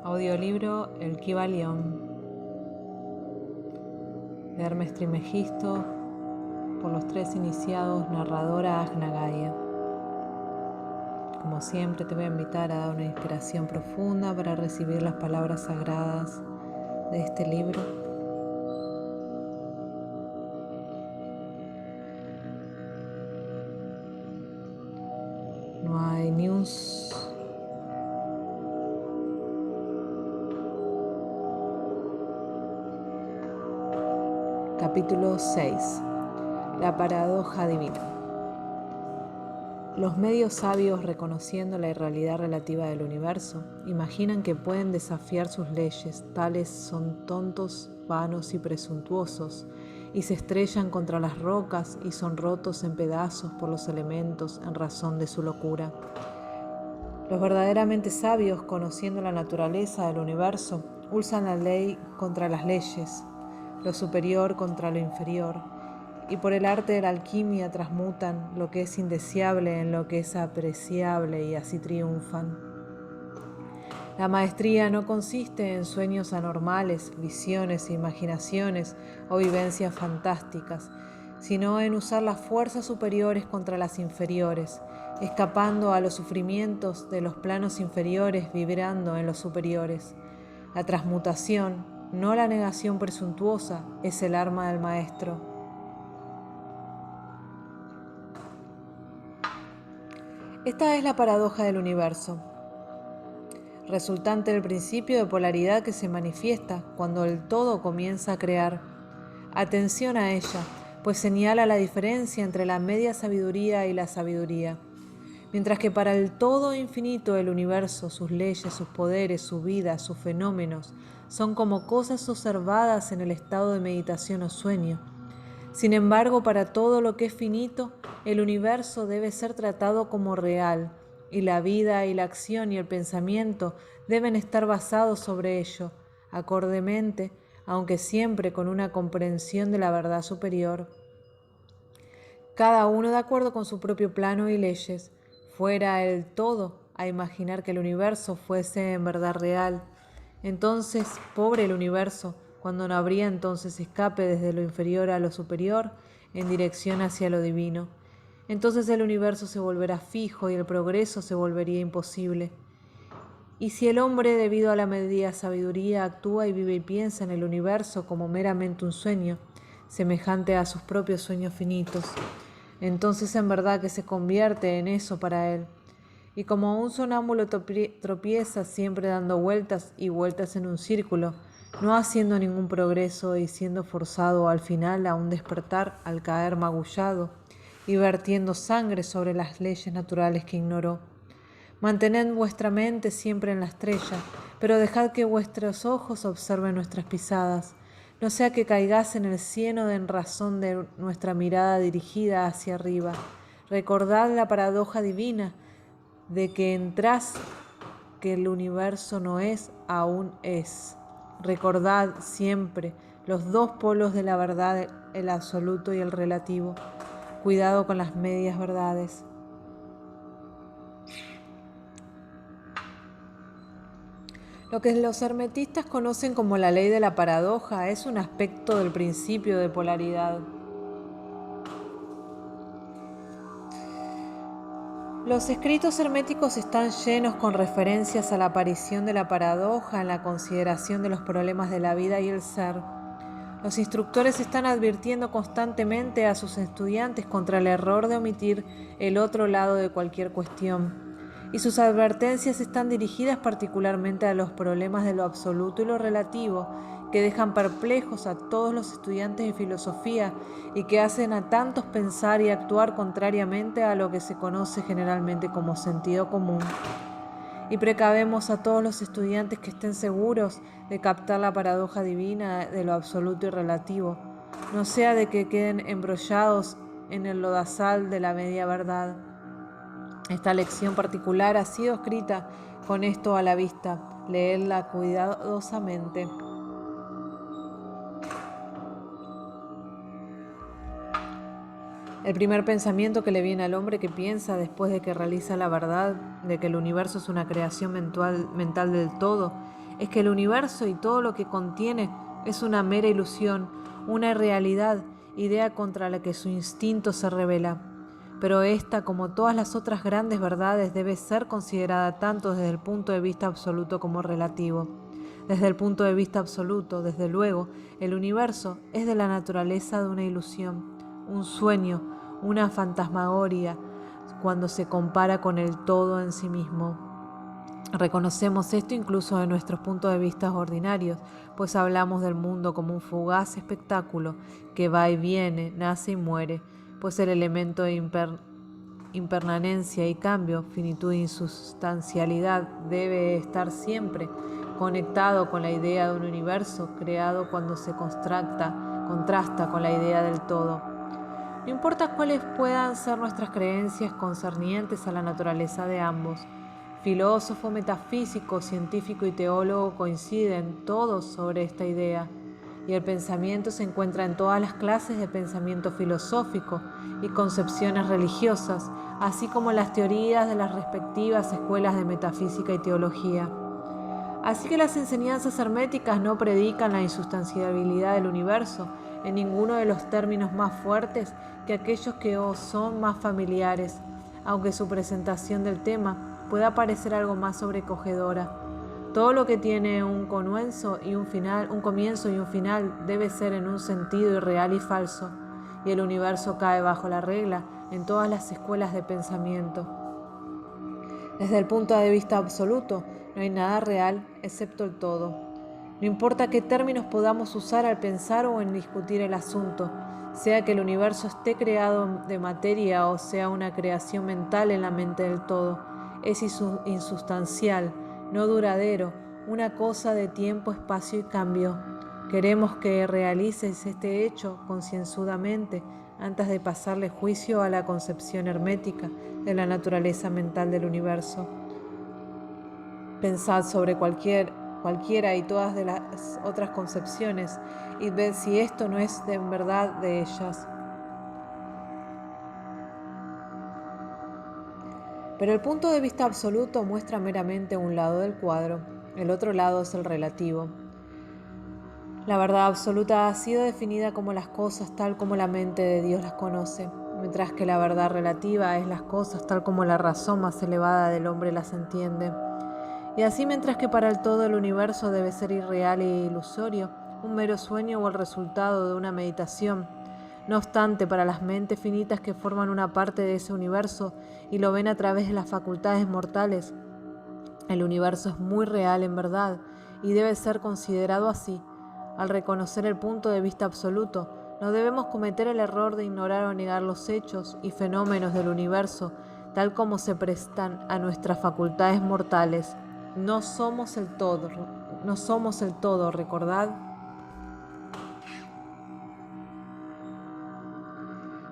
Audiolibro El Kybalión de Hermes Trismegisto por los tres iniciados, narradora Ajna Gaia. Como siempre te voy a invitar a dar una inspiración profunda para recibir las palabras sagradas de este libro. No hay ni un Capítulo 6. La paradoja divina. Los medios sabios, reconociendo la irrealidad relativa del universo, imaginan que pueden desafiar sus leyes. Tales son tontos, vanos y presuntuosos, y se estrellan contra las rocas y son rotos en pedazos por los elementos en razón de su locura. Los verdaderamente sabios, conociendo la naturaleza del universo, usan la ley contra las leyes, lo superior contra lo inferior, y por el arte de la alquimia transmutan lo que es indeseable en lo que es apreciable y así triunfan. La maestría no consiste en sueños anormales, visiones, imaginaciones o vivencias fantásticas, sino en usar las fuerzas superiores contra las inferiores, escapando a los sufrimientos de los planos inferiores, vibrando en los superiores. La transmutación, no la negación presuntuosa, es el arma del maestro. Esta es la paradoja del universo, resultante del principio de polaridad que se manifiesta cuando el todo comienza a crear. Atención a ella, pues señala la diferencia entre la media sabiduría y la sabiduría. Mientras que para el todo infinito del universo, sus leyes, sus poderes, su vida, sus fenómenos, son como cosas observadas en el estado de meditación o sueño. Sin embargo, para todo lo que es finito, el universo debe ser tratado como real, y la vida y la acción y el pensamiento deben estar basados sobre ello, acordemente, aunque siempre con una comprensión de la verdad superior. Cada uno de acuerdo con su propio plano y leyes. Fuera el todo a imaginar que el universo fuese en verdad real. Entonces, pobre el universo, cuando no habría entonces escape desde lo inferior a lo superior en dirección hacia lo divino. Entonces el universo se volverá fijo y el progreso se volvería imposible. Y si el hombre, debido a la media sabiduría, actúa y vive y piensa en el universo como meramente un sueño, semejante a sus propios sueños finitos, entonces en verdad que se convierte en eso para él. Y como un sonámbulo tropieza siempre dando vueltas y vueltas en un círculo, no haciendo ningún progreso y siendo forzado al final a un despertar al caer magullado y vertiendo sangre sobre las leyes naturales que ignoró. Mantened vuestra mente siempre en la estrella, pero dejad que vuestros ojos observen nuestras pisadas, no sea que caigáis en el cieno en razón de nuestra mirada dirigida hacia arriba. Recordad la paradoja divina de que entras que el universo no es, aún es. Recordad siempre los dos polos de la verdad, el absoluto y el relativo. Cuidado con las medias verdades. Lo que los hermetistas conocen como la ley de la paradoja es un aspecto del principio de polaridad. Los escritos herméticos están llenos con referencias a la aparición de la paradoja en la consideración de los problemas de la vida y el ser. Los instructores están advirtiendo constantemente a sus estudiantes contra el error de omitir el otro lado de cualquier cuestión, y sus advertencias están dirigidas particularmente a los problemas de lo absoluto y lo relativo, que dejan perplejos a todos los estudiantes de filosofía y que hacen a tantos pensar y actuar contrariamente a lo que se conoce generalmente como sentido común. Y precavemos a todos los estudiantes que estén seguros de captar la paradoja divina de lo absoluto y relativo, no sea de que queden embrollados en el lodazal de la media verdad. Esta lección particular ha sido escrita con esto a la vista. Leedla cuidadosamente. El primer pensamiento que le viene al hombre que piensa después de que realiza la verdad de que el universo es una creación mental del todo es que el universo y todo lo que contiene es una mera ilusión, una irrealidad, idea contra la que su instinto se revela. Pero esta, como todas las otras grandes verdades, debe ser considerada tanto desde el punto de vista absoluto como relativo. Desde el punto de vista absoluto, desde luego, el universo es de la naturaleza de una ilusión, un sueño, una fantasmagoria, cuando se compara con el todo en sí mismo. Reconocemos esto incluso en nuestros puntos de vista ordinarios, pues hablamos del mundo como un fugaz espectáculo que va y viene, nace y muere, pues el elemento de impermanencia y cambio, finitud e insustancialidad debe estar siempre conectado con la idea de un universo creado cuando se contrasta con la idea del todo. No importa cuáles puedan ser nuestras creencias concernientes a la naturaleza de ambos, filósofo, metafísico, científico y teólogo coinciden todos sobre esta idea, y el pensamiento se encuentra en todas las clases de pensamiento filosófico y concepciones religiosas, así como las teorías de las respectivas escuelas de metafísica y teología. Así que las enseñanzas herméticas no predican la insustanciabilidad del universo en ninguno de los términos más fuertes que aquellos que os son más familiares, aunque su presentación del tema pueda parecer algo más sobrecogedora. Todo lo que tiene un comienzo y un final debe ser en un sentido irreal y falso, y el universo cae bajo la regla en todas las escuelas de pensamiento. Desde el punto de vista absoluto, no hay nada real excepto el todo. No importa qué términos podamos usar al pensar o en discutir el asunto, sea que el universo esté creado de materia o sea una creación mental en la mente del todo, es insustancial, no duradero, una cosa de tiempo, espacio y cambio. Queremos que realices este hecho concienzudamente antes de pasarle juicio a la concepción hermética de la naturaleza mental del universo. Pensad sobre cualquiera y todas de las otras concepciones y ved si esto no es en verdad de ellas. Pero el punto de vista absoluto muestra meramente un lado del cuadro, el otro lado es el relativo. La verdad absoluta ha sido definida como las cosas tal como la mente de Dios las conoce, mientras que la verdad relativa es las cosas tal como la razón más elevada del hombre las entiende. Y así, mientras que para el todo el universo debe ser irreal e ilusorio, un mero sueño o el resultado de una meditación, no obstante, para las mentes finitas que forman una parte de ese universo y lo ven a través de las facultades mortales, el universo es muy real en verdad y debe ser considerado así. Al reconocer el punto de vista absoluto, no debemos cometer el error de ignorar o negar los hechos y fenómenos del universo tal como se prestan a nuestras facultades mortales. No somos el todo, recordad.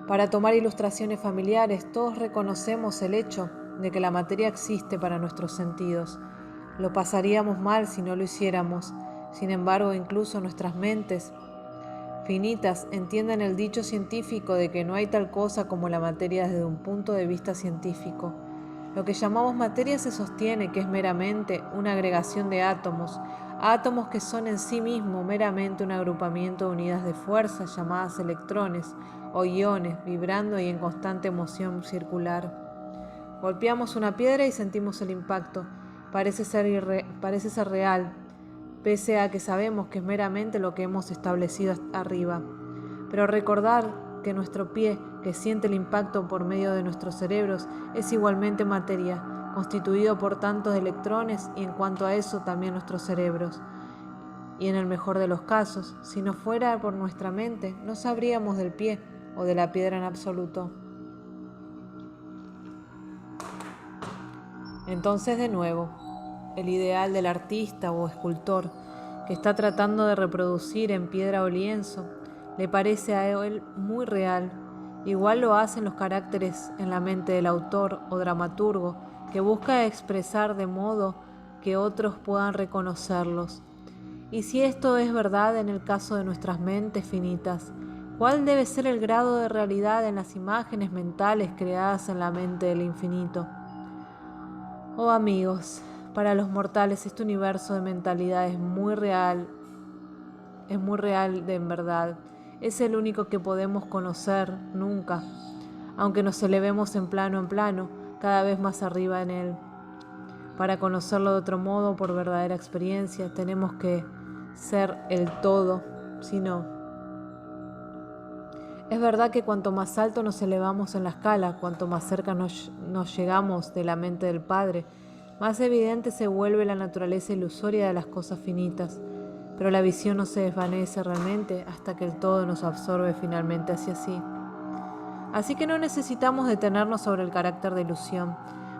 Para tomar ilustraciones familiares, todos reconocemos el hecho de que la materia existe para nuestros sentidos. Lo pasaríamos mal si no lo hiciéramos. Sin embargo, incluso nuestras mentes finitas entienden el dicho científico de que no hay tal cosa como la materia desde un punto de vista científico. Lo que llamamos materia se sostiene que es meramente una agregación de átomos que son en sí mismos meramente un agrupamiento de unidades de fuerza llamadas electrones o iones, vibrando y en constante moción circular. Golpeamos una piedra y sentimos el impacto. Parece ser real, pese a que sabemos que es meramente lo que hemos establecido arriba. Pero recordar que nuestro pie, que siente el impacto por medio de nuestros cerebros, es igualmente materia, constituido por tantos electrones y en cuanto a eso también nuestros cerebros. Y en el mejor de los casos, si no fuera por nuestra mente, no sabríamos del pie o de la piedra en absoluto. Entonces, de nuevo, el ideal del artista o escultor que está tratando de reproducir en piedra o lienzo le parece a él muy real. Igual lo hacen los caracteres en la mente del autor o dramaturgo que busca expresar de modo que otros puedan reconocerlos. Y si esto es verdad en el caso de nuestras mentes finitas, ¿cuál debe ser el grado de realidad en las imágenes mentales creadas en la mente del infinito? Oh amigos, Para los mortales este universo de mentalidad es muy real de en verdad. Es el único que podemos conocer nunca, aunque nos elevemos en plano, cada vez más arriba en él. Para conocerlo de otro modo, por verdadera experiencia, tenemos que ser el todo, si no. Es verdad que cuanto más alto nos elevamos en la escala, cuanto más cerca nos llegamos de la mente del Padre, más evidente se vuelve la naturaleza ilusoria de las cosas finitas, pero la visión no se desvanece realmente hasta que el todo nos absorbe finalmente hacia sí. Así que no necesitamos detenernos sobre el carácter de ilusión,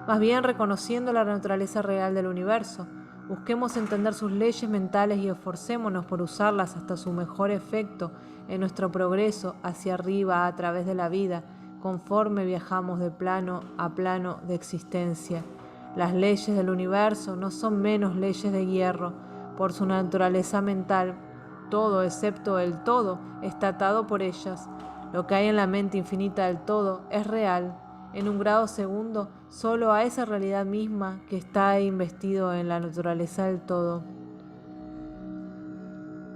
más bien reconociendo la naturaleza real del universo. Busquemos entender sus leyes mentales y esforcémonos por usarlas hasta su mejor efecto en nuestro progreso hacia arriba a través de la vida, conforme viajamos de plano a plano de existencia. Las leyes del universo no son menos leyes de hierro por su naturaleza mental. Todo, excepto el todo, está atado por ellas. Lo que hay en la mente infinita del todo es real, en un grado segundo, solo a esa realidad misma que está investido en la naturaleza del todo.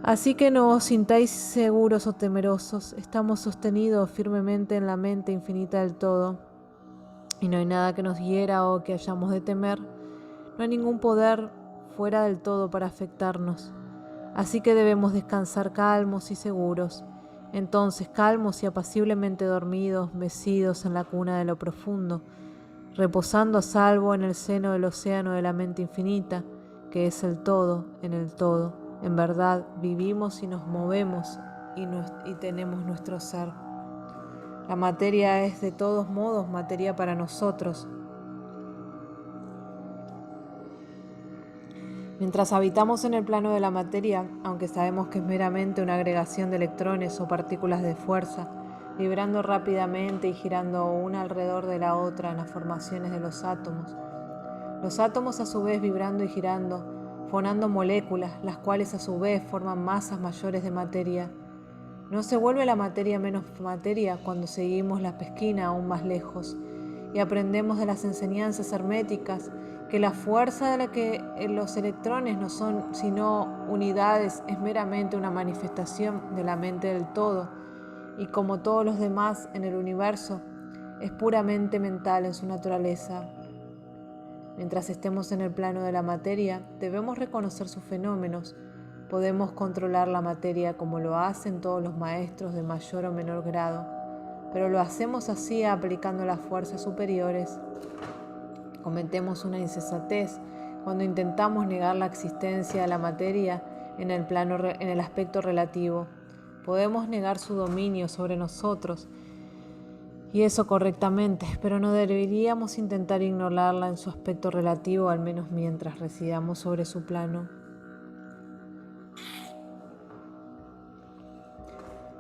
Así que no os sintáis seguros o temerosos, estamos sostenidos firmemente en la mente infinita del todo, y no hay nada que nos hiera o que hayamos de temer, no hay ningún poder fuera del todo para afectarnos. Así que debemos descansar calmos y seguros. Entonces, calmos y apaciblemente dormidos, mecidos en la cuna de lo profundo, reposando a salvo en el seno del océano de la mente infinita, que es el todo en el todo. En verdad, vivimos y nos movemos y tenemos nuestro ser. La materia es de todos modos materia para nosotros. Mientras habitamos en el plano de la materia, aunque sabemos que es meramente una agregación de electrones o partículas de fuerza, vibrando rápidamente y girando una alrededor de la otra en las formaciones de los átomos a su vez vibrando y girando, fonando moléculas, las cuales a su vez forman masas mayores de materia. No se vuelve la materia menos materia cuando seguimos la pesquina aún más lejos y aprendemos de las enseñanzas herméticas que la fuerza de la que los electrones no son sino unidades es meramente una manifestación de la mente del todo, y como todos los demás en el universo, es puramente mental en su naturaleza. Mientras estemos en el plano de la materia, debemos reconocer sus fenómenos. Podemos controlar la materia como lo hacen todos los maestros de mayor o menor grado, pero lo hacemos así aplicando las fuerzas superiores. Cometemos una insensatez cuando intentamos negar la existencia de la materia en el aspecto relativo. Podemos negar su dominio sobre nosotros, y eso correctamente, pero no deberíamos intentar ignorarla en su aspecto relativo, al menos mientras residamos sobre su plano.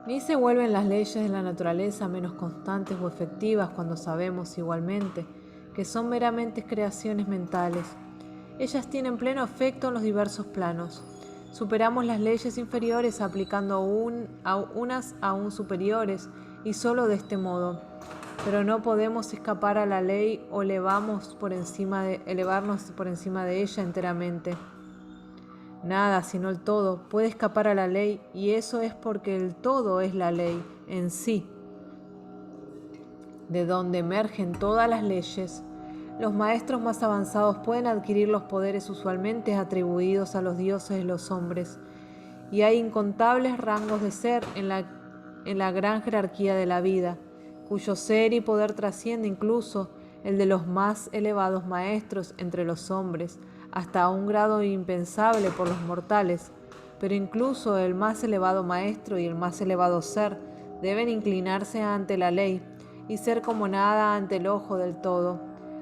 Ni se vuelven las leyes de la naturaleza menos constantes o efectivas cuando sabemos igualmente que son meramente creaciones mentales. Ellas tienen pleno efecto en los diversos planos. Superamos las leyes inferiores aplicando unas aún superiores y solo de este modo. Pero no podemos escapar a la ley o elevarnos por encima de ella enteramente. Nada, sino el todo, puede escapar a la ley, y eso es porque el todo es la ley en sí, de donde emergen todas las leyes. Los maestros más avanzados pueden adquirir los poderes usualmente atribuidos a los dioses de los hombres, y hay incontables rangos de ser en la gran jerarquía de la vida, cuyo ser y poder trasciende incluso el de los más elevados maestros entre los hombres, hasta un grado impensable por los mortales. Pero incluso el más elevado maestro y el más elevado ser deben inclinarse ante la ley y ser como nada ante el ojo del todo.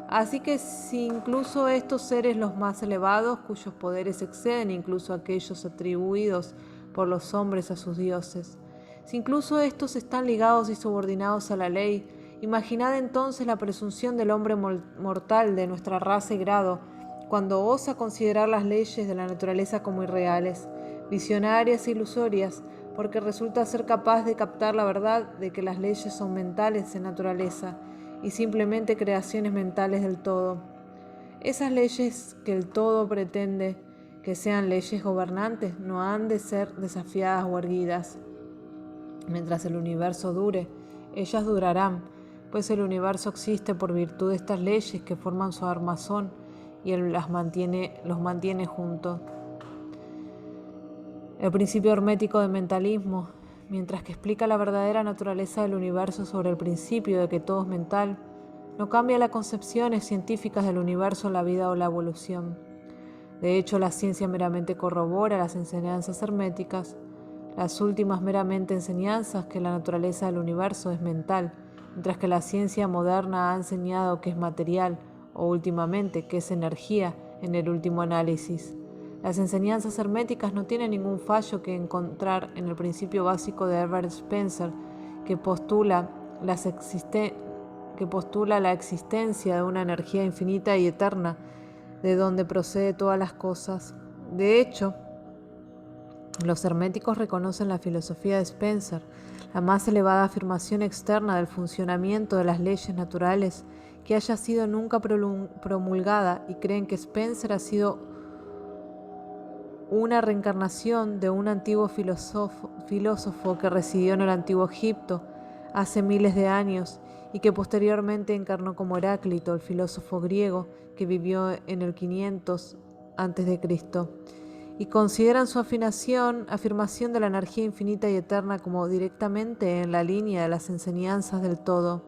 Así que si incluso estos seres los más elevados, cuyos poderes exceden incluso aquellos atribuidos por los hombres a sus dioses, si incluso estos están ligados y subordinados a la ley, imaginad entonces la presunción del hombre mortal de nuestra raza y grado, cuando osa considerar las leyes de la naturaleza como irreales, visionarias e ilusorias, porque resulta ser capaz de captar la verdad de que las leyes son mentales en naturaleza y simplemente creaciones mentales del todo. Esas leyes que el todo pretende que sean leyes gobernantes no han de ser desafiadas o erguidas. Mientras el universo dure, ellas durarán, pues el universo existe por virtud de estas leyes que forman su armazón y él los mantiene juntos. El principio hermético del mentalismo, mientras que explica la verdadera naturaleza del universo sobre el principio de que todo es mental, no cambia las concepciones científicas del universo, la vida o la evolución. De hecho, la ciencia meramente corrobora las enseñanzas herméticas, las últimas meramente enseñanzas que la naturaleza del universo es mental, mientras que la ciencia moderna ha enseñado que es material, o últimamente que es energía en el último análisis. Las enseñanzas herméticas no tienen ningún fallo que encontrar en el principio básico de Herbert Spencer, que postula la existencia de una energía infinita y eterna, de donde procede todas las cosas. De hecho, los herméticos reconocen la filosofía de Spencer, la más elevada afirmación externa del funcionamiento de las leyes naturales que haya sido nunca promulgada, y creen que Spencer ha sido una reencarnación de un antiguo filósofo que residió en el antiguo Egipto hace miles de años y que posteriormente encarnó como Heráclito, el filósofo griego que vivió en el 500 a.C., y consideran su afirmación de la energía infinita y eterna como directamente en la línea de las enseñanzas del todo.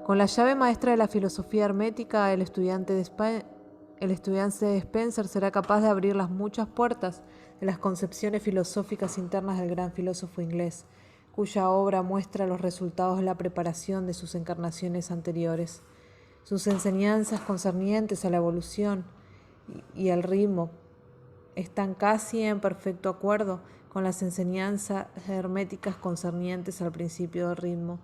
Con la llave maestra de la filosofía hermética, el estudiante de Spencer será capaz de abrir las muchas puertas de las concepciones filosóficas internas del gran filósofo inglés, cuya obra muestra los resultados de la preparación de sus encarnaciones anteriores. Sus enseñanzas concernientes a la evolución y al ritmo están casi en perfecto acuerdo con las enseñanzas herméticas concernientes al principio del ritmo.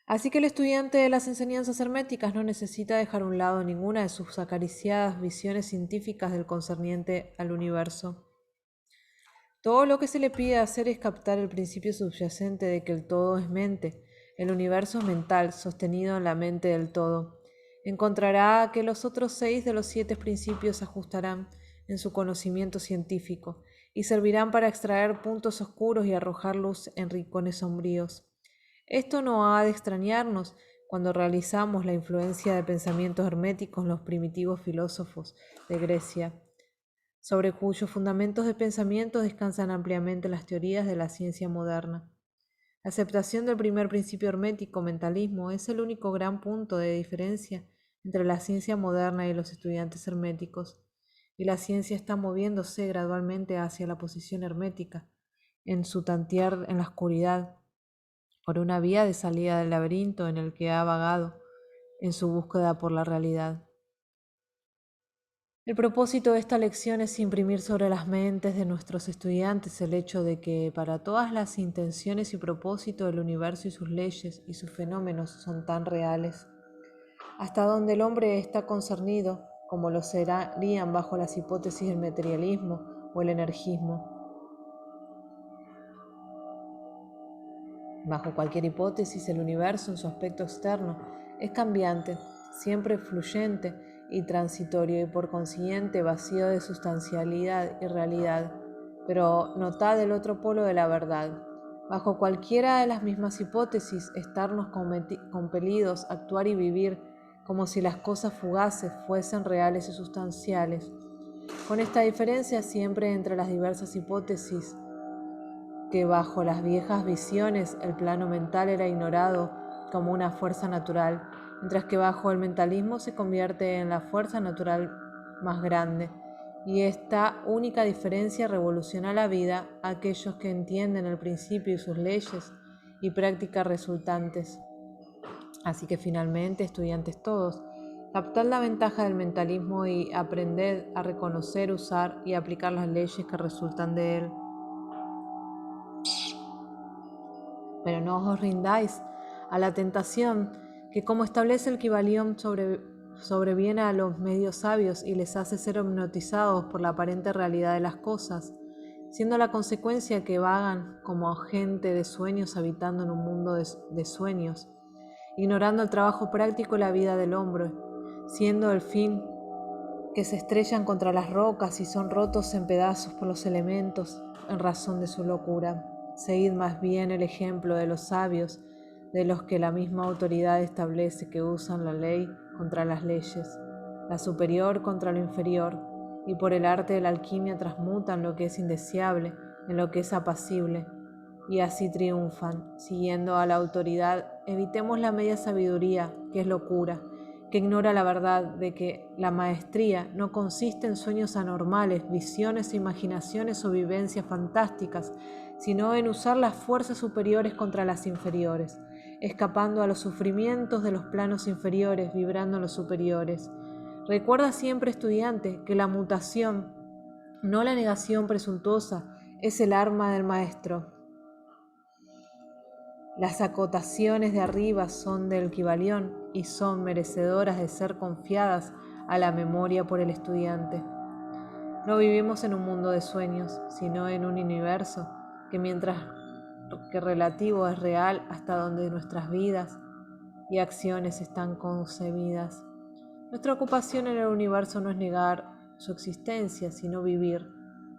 Así que el estudiante de las enseñanzas herméticas no necesita dejar a un lado ninguna de sus acariciadas visiones científicas del concerniente al universo. Todo lo que se le pide hacer es captar el principio subyacente de que el todo es mente, el universo es mental, sostenido en la mente del todo. Encontrará que los otros 6 de los 7 principios se ajustarán en su conocimiento científico y servirán para extraer puntos oscuros y arrojar luz en rincones sombríos. Esto no ha de extrañarnos cuando realizamos la influencia de pensamientos herméticos en los primitivos filósofos de Grecia, sobre cuyos fundamentos de pensamiento descansan ampliamente las teorías de la ciencia moderna. La aceptación del primer principio hermético, mentalismo, es el único gran punto de diferencia entre la ciencia moderna y los estudiantes herméticos, y la ciencia está moviéndose gradualmente hacia la posición hermética, en su tantear en la oscuridad, por una vía de salida del laberinto en el que ha vagado en su búsqueda por la realidad. El propósito de esta lección es imprimir sobre las mentes de nuestros estudiantes el hecho de que para todas las intenciones y propósitos del universo y sus leyes y sus fenómenos son tan reales, hasta donde el hombre está concernido, como lo serían bajo las hipótesis del materialismo o el energismo. Bajo cualquier hipótesis, el universo en su aspecto externo es cambiante, siempre fluyente y transitorio y por consiguiente vacío de sustancialidad y realidad. Pero notad el otro polo de la verdad. Bajo cualquiera de las mismas hipótesis, estarnos compelidos a actuar y vivir como si las cosas fugaces fuesen reales y sustanciales. Con esta diferencia siempre entre las diversas hipótesis, que bajo las viejas visiones el plano mental era ignorado como una fuerza natural, mientras que bajo el mentalismo se convierte en la fuerza natural más grande. Y esta única diferencia revoluciona la vida a aquellos que entienden el principio y sus leyes y prácticas resultantes. Así que finalmente, estudiantes todos, captad la ventaja del mentalismo y aprended a reconocer, usar y aplicar las leyes que resultan de él. Pero no os rindáis a la tentación que, como establece el Kybalión, sobreviene a los medios sabios y les hace ser hipnotizados por la aparente realidad de las cosas. siendo la consecuencia que vagan como gente de sueños habitando en un mundo de sueños, ignorando el trabajo práctico y la vida del hombre, siendo el fin que se estrellan contra las rocas y son rotos en pedazos por los elementos en razón de su locura. Seguid más bien el ejemplo de los sabios, de los que la misma autoridad establece que usan la ley contra las leyes, la superior contra lo inferior, y por el arte de la alquimia transmutan lo que es indeseable en lo que es apacible, y así triunfan, siguiendo a la autoridad. Evitemos la media sabiduría, que es locura, que ignora la verdad de que la maestría no consiste en sueños anormales, visiones, imaginaciones o vivencias fantásticas, sino en usar las fuerzas superiores contra las inferiores, escapando a los sufrimientos de los planos inferiores, vibrando en los superiores. Recuerda siempre, estudiante, que la mutación, no la negación presuntuosa, es el arma del maestro. Las acotaciones de arriba son del Kybalión y son merecedoras de ser confiadas a la memoria por el estudiante. No vivimos en un mundo de sueños, sino en un universo que, mientras que relativo, es real hasta donde nuestras vidas y acciones están concebidas. Nuestra ocupación en el universo no es negar su existencia, sino vivir,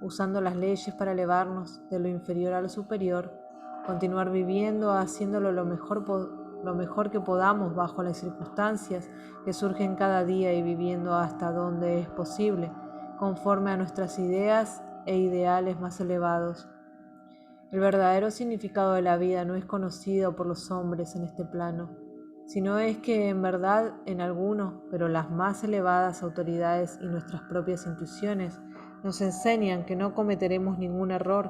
usando las leyes para elevarnos de lo inferior a lo superior, continuar viviendo, haciéndolo lo mejor que podamos bajo las circunstancias que surgen cada día y viviendo hasta donde es posible, conforme a nuestras ideas e ideales más elevados. El verdadero significado de la vida no es conocido por los hombres en este plano, sino es que en verdad en algunos, pero las más elevadas autoridades y nuestras propias intuiciones, nos enseñan que no cometeremos ningún error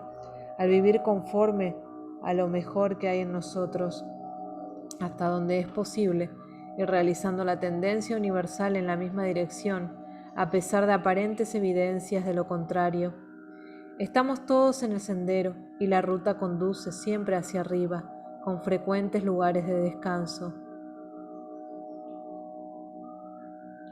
al vivir conforme a lo mejor que hay en nosotros, hasta donde es posible, y realizando la tendencia universal en la misma dirección, a pesar de aparentes evidencias de lo contrario. Estamos todos en el sendero y la ruta conduce siempre hacia arriba, con frecuentes lugares de descanso.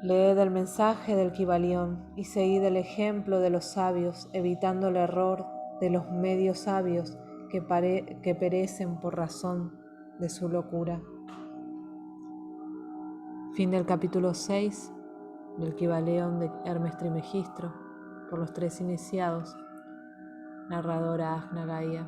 Leed el mensaje del Kybalión y seguid el ejemplo de los sabios, evitando el error de los medio sabios que perecen por razón de su locura. Fin del capítulo 6 del Kybalión de Hermes Trismegisto por los 3 iniciados. Narradora Ajna Gaia.